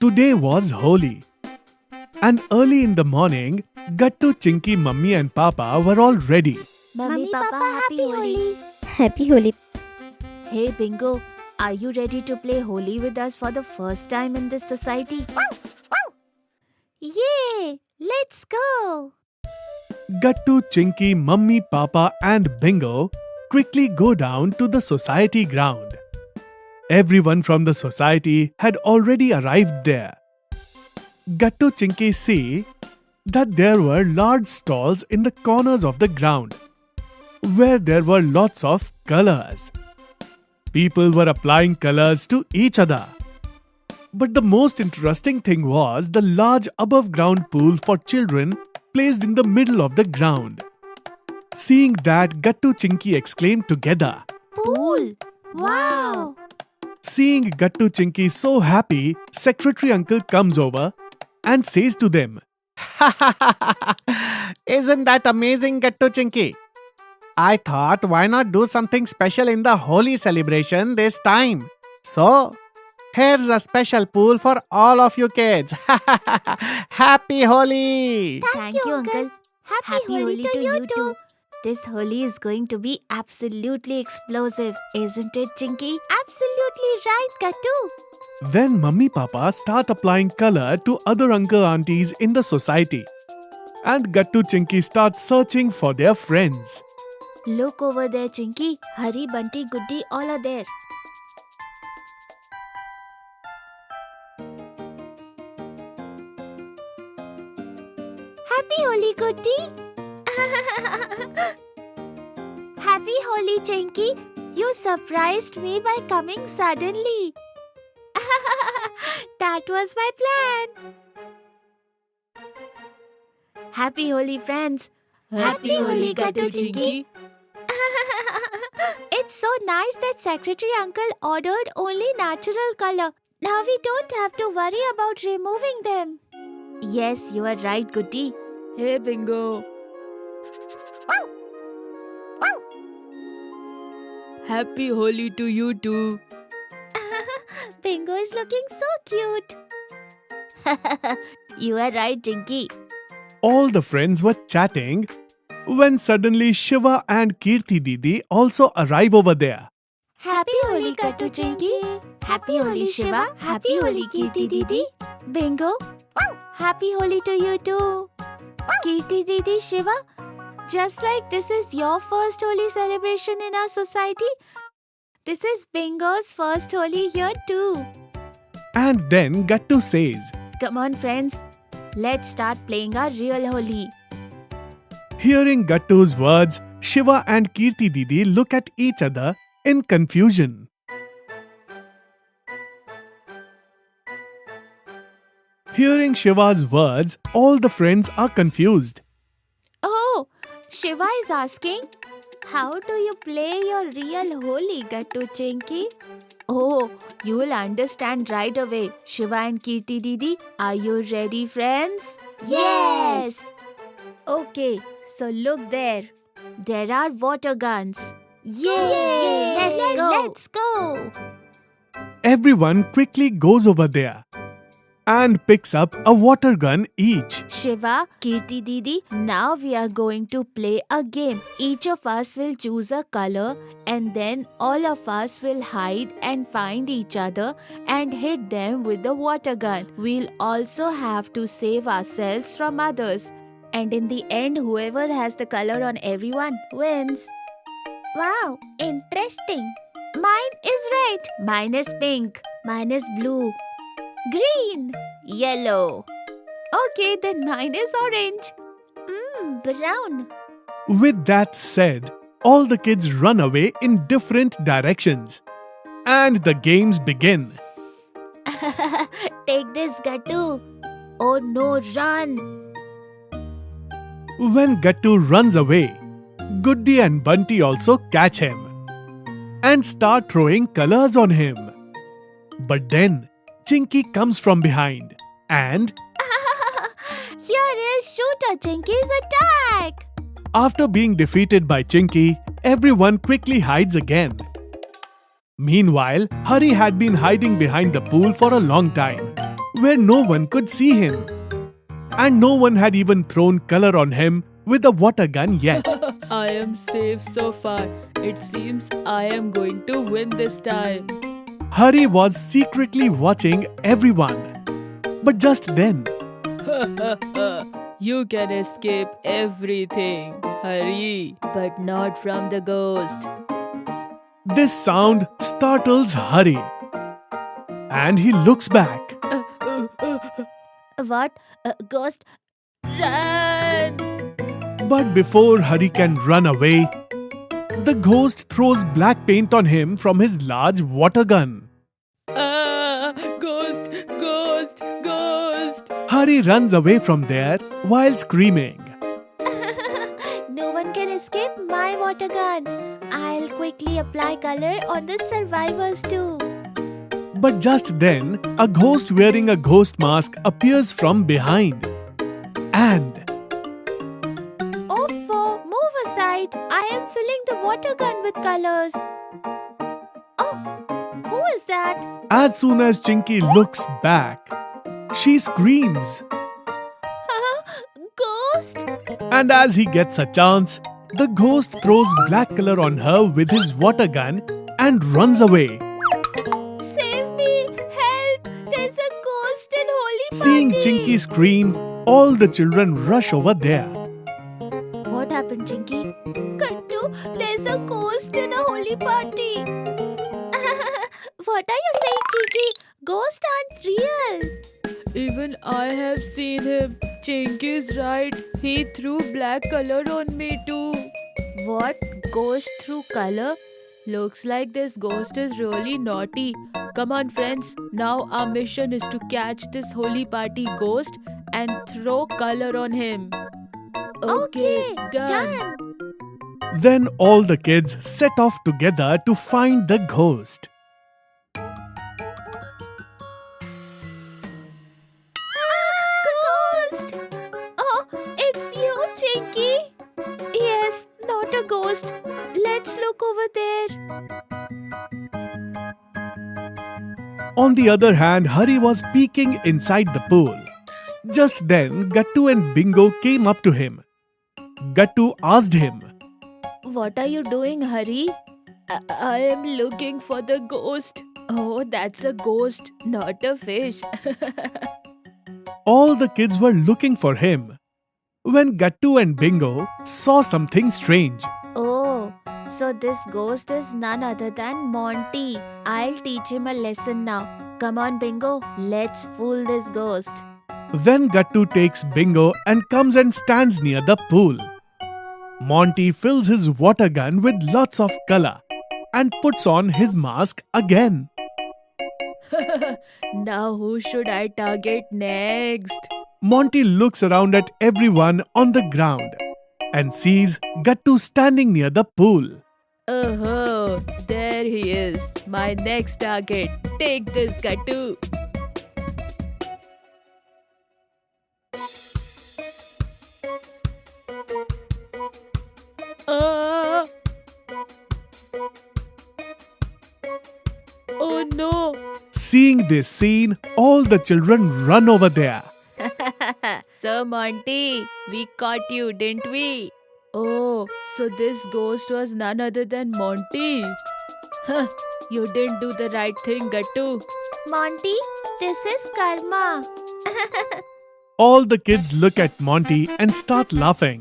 Today was Holi. And early in the morning, Gattu, Chinky, Mummy and Papa were all ready. Mummy, Papa, happy Holi. Happy Holi. Hey Bingo, are you ready to play Holi with us for the first time in this society? Yay! Let's go! Gattu, Chinky, Mummy, Papa and Bingo quickly go down to the society ground. Everyone from the society had already arrived there. Gattu, Chinky see that there were large stalls in the corners of the ground where there were lots of colors. People were applying colors to each other. But the most interesting thing was the large above-ground pool for children placed in the middle of the ground. Seeing that, Gattu, Chinky exclaimed together. Pool! Wow! Seeing Gattu, Chinky so happy, Secretary Uncle comes over and says to them, "Isn't that amazing, Gattu, Chinky? I thought, why not do something special in the Holi celebration this time? So, here's a special pool for all of you kids. Happy Holi!" Thank you, Uncle. Happy Holi to you too. This Holi is going to be absolutely explosive, isn't it, Chinky? Absolutely right, Gattu. Then Mummy Papa start applying color to other uncle aunties in the society. And Gattu, Chinky start searching for their friends. Look over there, Chinky. Hari, Bunty, Goody, all are there. Happy Holi, Goody. Happy Holi, Chinky. You surprised me by coming suddenly. That was my plan. Happy Holi, friends. Happy Holi, Gattu, Chinky. It's so nice that Secretary Uncle ordered only natural color. Now we don't have to worry about removing them. Yes, you are right, Goody. Hey, Bingo. Happy Holi to you too. Bingo is looking so cute. You are right, Chinky. All the friends were chatting when suddenly Shiva and Kirti Didi also arrive over there. Happy Holi, Gattu, Chinky. Happy Holi, Shiva. Happy Holi, Kirti Didi. Bingo. Happy Holi to you too. Kirti Didi, Shiva. Just like this is your first Holi celebration in our society, this is Bingo's first Holi here too. And then Gattu says, Come on, friends. Let's start playing our real Holi. Hearing Gattu's words, Shiva and Kirti Didi look at each other in confusion. Hearing Shiva's words, all the friends are confused. Oh, Shiva is asking, how do you play your real Holi, Gattu, Chinky? Oh, you will understand right away. Shiva and Kirti Didi, are you ready, friends? Yes! Okay, so look there. There are water guns. Yay! Let's go! Everyone quickly goes over there and picks up a water gun each. Shiva, Kirti Didi, now we are going to play a game. Each of us will choose a color and then all of us will hide and find each other and hit them with the water gun. We'll also have to save ourselves from others. And in the end, whoever has the color on everyone wins. Wow, interesting. Mine is red. Mine is pink. Mine is blue. Green. Yellow. Okay, then mine is orange. Brown. With that said, all the kids run away in different directions. And the games begin. Take this, Gattu. Oh no, run. When Gattu runs away, Goody and Bunty also catch him and start throwing colors on him. But then Chinky comes from behind and Here is Shooter Chinky's attack. after being defeated by Chinky, everyone quickly hides again. Meanwhile, Hari had been hiding behind the pool for a long time. where no one could see him. And no one had even thrown color on him with a water gun yet. I am safe so far. It seems I am going to win this time. Hari was secretly watching everyone. But just then, You can escape everything. Hurry, but not from the ghost. this sound startles Hari. And he looks back. What? Ghost? Run! But before Hari can run away, the ghost throws black paint on him from his large water gun. Ah, ghost, ghost, ghost. Hari runs away from there while screaming. No one can escape my water gun. I'll quickly apply color on the survivors too. But just then, a ghost wearing a ghost mask appears from behind. And Oh, move aside. I am filling the water gun with colors. Oh, who is that? as soon as Chinky looks back, she screams. Ghost? And as he gets a chance, the ghost throws black color on her with his water gun and runs away. Save me! Help! There's a ghost in Holy Party! Seeing Chinky scream, all the children rush over there. What happened, Chinky? Kattu, there's a ghost in a holy party. What are you saying, Chinky? Ghosts aren't real. Even I have seen him. Chinky's right. He threw black color on me too. What? Ghost through color? Looks like this ghost is really naughty. Come on, friends. Now our mission is to catch this holy party ghost and throw color on him. Okay, done. Then all the kids set off together to find the ghost. Ghost! Oh, it's you, Chinky. Yes, not a ghost. Let's look over there. On the other hand, Hari was peeking inside the pool. Just then, Gattu and Bingo came up to him. Gattu asked him, What are you doing, Hari? I am looking for the ghost. Oh, that's a ghost, not a fish. all the kids were looking for him. When Gattu and Bingo saw something strange. Oh, so this ghost is none other than Monty. I'll teach him a lesson now. Come on, Bingo. Let's fool this ghost. Then Gattu takes Bingo and comes and stands near the pool. Monty fills his water gun with lots of color and puts on his mask again. Now who should I target next? Monty looks around at everyone on the ground and sees Gattu standing near the pool. Oh, there he is. My next target. Take this, Gattu. Ah! Oh no! Seeing this scene, all the children run over there. Sir Monty, we caught you, didn't we? Oh, so this ghost was none other than Monty. Huh, you didn't do the right thing, Gattu. Monty, this is karma. All the kids look at Monty and start laughing.